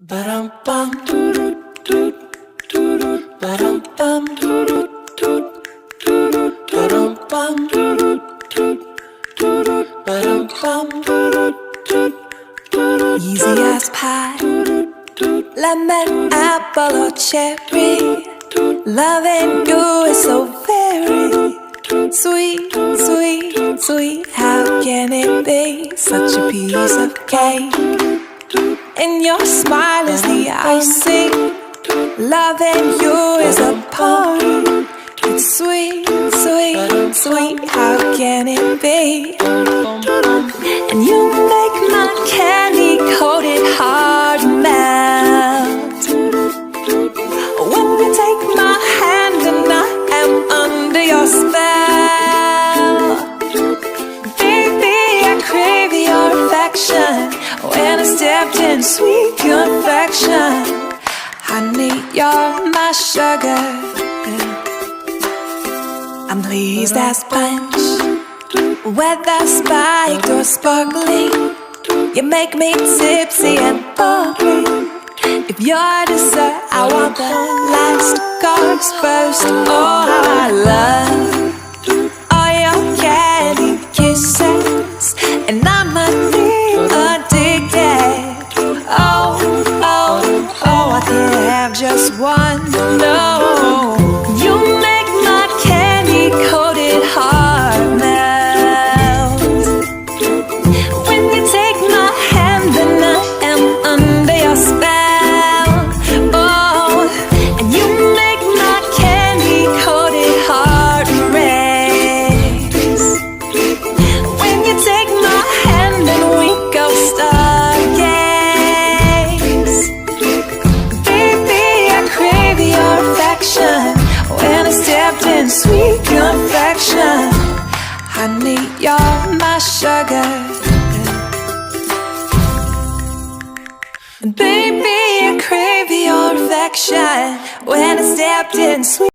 Ba-dum bum doo doo doo ba-dum bum doo doo doo ba-dum bum doo doo ba-dum bum doo. Easy as pie, lemon, apple or cherry. Loving you is so very sweet, sweet, sweet. How can it be such a piece of cake? And your smile is the icing. Loving you is a party. It's sweet, sweet, sweet. How can it be? And you make my candy-coated heart melt. When you take my hand and I am under your spell. Baby, I crave your affection. When I stepped in sweet confection, honey, you're my sugar. I'm pleased as punch, whether spiked or sparkling. You make me tipsy and bubbly. If you're dessert, I want the last course first. Oh, how I love all your candy kisses, and I'm addicted. Oh, oh, oh, I can't have just one. No, you make my candy-coated heart melt. When you take my hand, then I am under your spell. Oh, and you make my candy-coated heart race. When you take my hand and we go stargaze. Baby, I crave your affection. When I stepped in sweet confection, honey, you're my sugar. And baby, I crave your affection. When I stepped in sweet